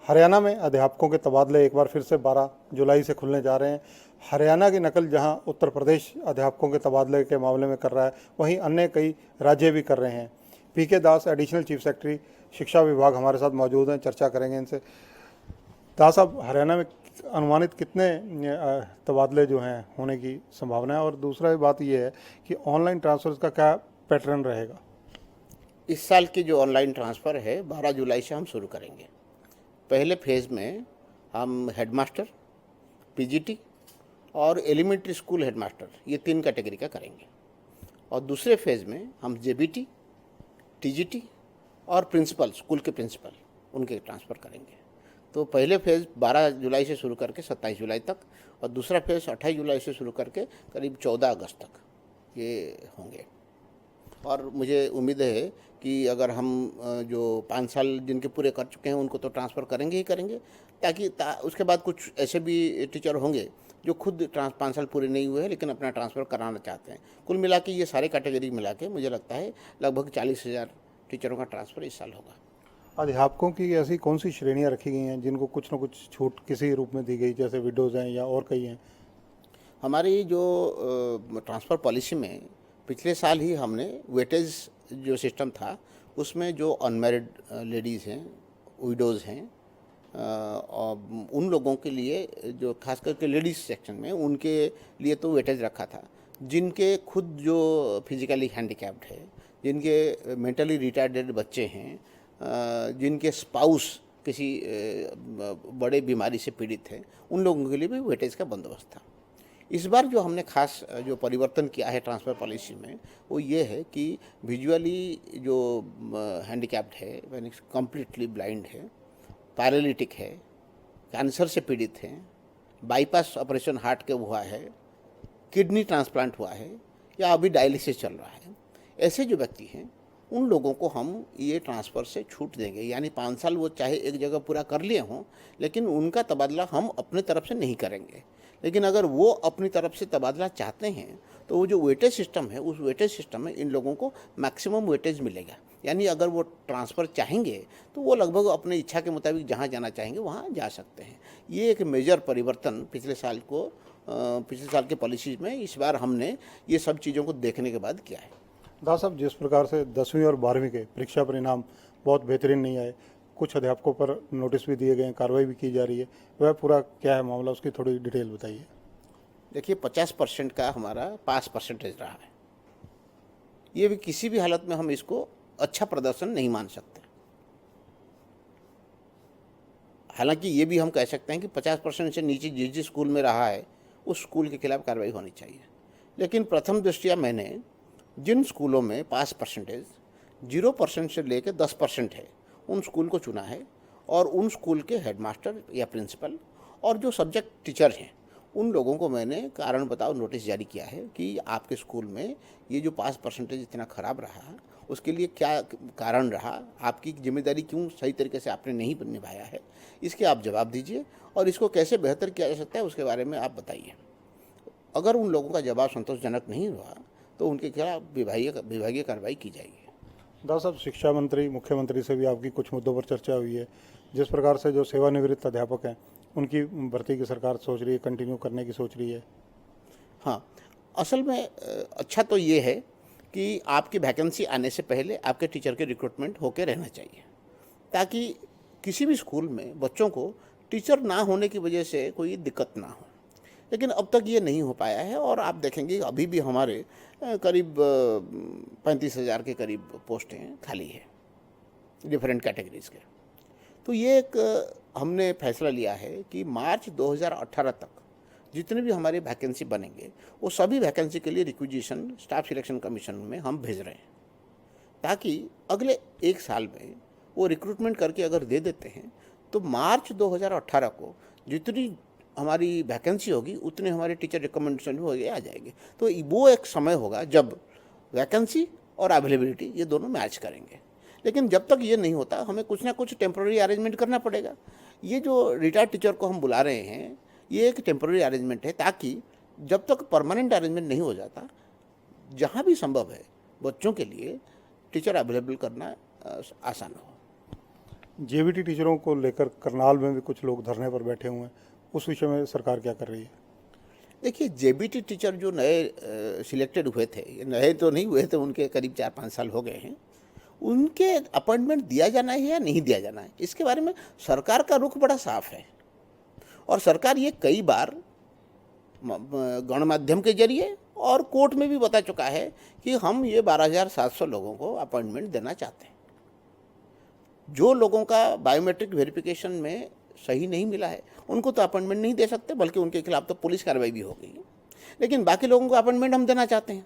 हरियाणा में अध्यापकों के तबादले एक बार फिर से 12 जुलाई से खुलने जा रहे हैं। हरियाणा की नकल जहां उत्तर प्रदेश अध्यापकों के तबादले के मामले में कर रहा है, वहीं अन्य कई राज्य भी कर रहे हैं। पीके दास, एडिशनल चीफ सेक्रेटरी शिक्षा विभाग, हमारे साथ मौजूद हैं। चर्चा करेंगे इनसे। दास साहब, हरियाणा में अनुमानित कितने तबादले जो हैं होने की संभावना है, और दूसरा बात यह है कि ऑनलाइन ट्रांसफर का क्या पैटर्न रहेगा? इस साल की जो ऑनलाइन ट्रांसफ़र है 12 जुलाई से हम शुरू करेंगे। पहले फेज़ में हम हेडमास्टर, पीजीटी और एलिमेंट्री स्कूल हेडमास्टर, ये 3 कैटेगरी का करेंगे। और दूसरे फेज़ में हम जेबीटी, टीजीटी और प्रिंसिपल, स्कूल के प्रिंसिपल, उनके ट्रांसफ़र करेंगे। तो पहले फेज़ 12 जुलाई से शुरू करके 27 जुलाई तक, और दूसरा फेज़ 28 जुलाई से शुरू करके करीब 14 अगस्त तक ये होंगे। और मुझे उम्मीद है कि अगर हम जो 5 साल जिनके पूरे कर चुके हैं उनको तो ट्रांसफ़र करेंगे ही करेंगे, ताकि उसके बाद कुछ ऐसे भी टीचर होंगे जो खुद 5 साल पूरे नहीं हुए हैं लेकिन अपना ट्रांसफ़र कराना चाहते हैं। कुल मिला के ये सारे कैटेगरी मिला के मुझे लगता है लगभग 40,000 टीचरों का ट्रांसफ़र इस साल होगा। अध्यापकों की ऐसी कौन सी श्रेणियां रखी गई हैं जिनको कुछ न कुछ छूट किसी रूप में दी गई, जैसे विडोज़ हैं या और कई हैं? हमारी जो ट्रांसफ़र पॉलिसी में पिछले साल ही हमने वेटेज जो सिस्टम था उसमें जो अनमैरिड लेडीज़ हैं, विडोज़ हैं, और उन लोगों के लिए जो खास करके लेडीज़ सेक्शन में उनके लिए तो वेटेज रखा था। जिनके खुद जो फिजिकली हैंडीकैप्ड है, जिनके मेंटली रिटार्डेड बच्चे हैं, जिनके स्पाउस किसी बड़े बीमारी से पीड़ित हैं, उन लोगों के लिए भी वेटेज का बंदोबस्त था। इस बार जो हमने खास जो परिवर्तन किया है ट्रांसफ़र पॉलिसी में वो ये है कि विजुअली जो हैंडीकैप्ड है, यानी कम्प्लीटली ब्लाइंड है, पैरालिटिक है, कैंसर से पीड़ित हैं, बाईपास ऑपरेशन हार्ट के हुआ है, किडनी ट्रांसप्लांट हुआ है या अभी डायलिसिस चल रहा है, ऐसे जो व्यक्ति हैं उन लोगों को हम ये ट्रांसफ़र से छूट देंगे। यानी 5 साल वो चाहे एक जगह पूरा कर लिए हों लेकिन उनका तबादला हम अपनी तरफ से नहीं करेंगे। लेकिन अगर वो अपनी तरफ से तबादला चाहते हैं तो वो जो वेटेज सिस्टम है उस वेटेज सिस्टम में इन लोगों को मैक्सिमम वेटेज मिलेगा। यानी अगर वो ट्रांसफ़र चाहेंगे तो वो लगभग अपनी इच्छा के मुताबिक जहाँ जाना चाहेंगे वहाँ जा सकते हैं। ये एक मेजर परिवर्तन पिछले साल के पॉलिसी में इस बार हमने ये सब चीज़ों को देखने के बाद किया है। दास साहब, जिस प्रकार से 10वीं और 12वीं के परीक्षा परिणाम बहुत बेहतरीन नहीं आए, कुछ अध्यापकों पर नोटिस भी दिए गए हैं, कार्रवाई भी की जा रही है, वह पूरा क्या है मामला, उसकी थोड़ी डिटेल बताइए। देखिए, 50% का हमारा पास परसेंटेज रहा है। ये भी किसी भी हालत में हम इसको अच्छा प्रदर्शन नहीं मान सकते। हालांकि ये भी हम कह सकते हैं कि 50% से नीचे जिस स्कूल में रहा है उस स्कूल के खिलाफ कार्रवाई होनी चाहिए। लेकिन प्रथम दृष्टया मैंने जिन स्कूलों में पास परसेंटेज 0% से लेकर 10% है उन स्कूल को चुना है, और उन स्कूल के हेडमास्टर या प्रिंसिपल और जो सब्जेक्ट टीचर हैं उन लोगों को मैंने कारण बताओ नोटिस जारी किया है कि आपके स्कूल में ये जो पास परसेंटेज इतना ख़राब रहा उसके लिए क्या कारण रहा, आपकी जिम्मेदारी क्यों सही तरीके से आपने नहीं निभाया है, इसके आप जवाब दीजिए और इसको कैसे बेहतर किया जा सकता है उसके बारे में आप बताइए। अगर उन लोगों का जवाब संतोषजनक नहीं हुआ तो उनके खिलाफ विभागीय कार्रवाई की जाएगी। दास साहब, शिक्षा मंत्री, मुख्यमंत्री से भी आपकी कुछ मुद्दों पर चर्चा हुई है। जिस प्रकार से जो सेवानिवृत्त अध्यापक हैं उनकी भर्ती की सरकार सोच रही है, कंटिन्यू करने की सोच रही है। हाँ, असल में अच्छा तो ये है कि आपकी वैकेंसी आने से पहले आपके टीचर के रिक्रूटमेंट होके रहना चाहिए, ताकि किसी भी स्कूल में बच्चों को टीचर ना होने की वजह से कोई दिक्कत ना हो। लेकिन अब तक ये नहीं हो पाया है, और आप देखेंगे अभी भी हमारे करीब 35,000 के करीब पोस्टें खाली है डिफरेंट कैटेगरीज़ के। तो ये एक हमने फैसला लिया है कि मार्च 2018 तक जितने भी हमारे वैकेंसी बनेंगे वो सभी वैकेंसी के लिए रिक्विजिशन स्टाफ सिलेक्शन कमीशन में हम भेज रहे हैं, ताकि अगले 1 साल में वो रिक्रूटमेंट करके अगर दे देते हैं तो मार्च 2018 को जितनी हमारी वैकेंसी होगी उतने हमारे टीचर रिकमेंडेशन हो गए आ जाएंगे। तो वो एक समय होगा जब वैकेंसी और अवेलेबिलिटी ये दोनों मैच करेंगे। लेकिन जब तक ये नहीं होता हमें कुछ ना कुछ टेम्प्रेरी अरेंजमेंट करना पड़ेगा। ये जो रिटायर्ड टीचर को हम बुला रहे हैं ये एक टेम्प्रेरी अरेंजमेंट है, ताकि जब तक परमानेंट अरेंजमेंट नहीं हो जाता जहाँ भी संभव है बच्चों के लिए टीचर अवेलेबल करना आसान हो। जेबीटी टीचरों को लेकर करनाल में भी कुछ लोग धरने पर बैठे हुए हैं, उस विषय में सरकार क्या कर रही है? देखिए, जेबीटी टीचर जो नए सिलेक्टेड हुए थे, ये नए तो नहीं हुए थे, उनके करीब 4-5 साल हो गए हैं, उनके अपॉइंटमेंट दिया जाना है या नहीं दिया जाना है, इसके बारे में सरकार का रुख बड़ा साफ है। और सरकार ये कई बार गणमाध्यम के जरिए और कोर्ट में भी बता चुका है कि हम ये 12,700 लोगों को अपॉइंटमेंट देना चाहते हैं। जो लोगों का बायोमेट्रिक वेरिफिकेशन में सही नहीं मिला है उनको तो अपॉइंटमेंट नहीं दे सकते, बल्कि उनके खिलाफ तो पुलिस कार्रवाई भी हो गई है। लेकिन बाकी लोगों को अपॉइंटमेंट हम देना चाहते हैं।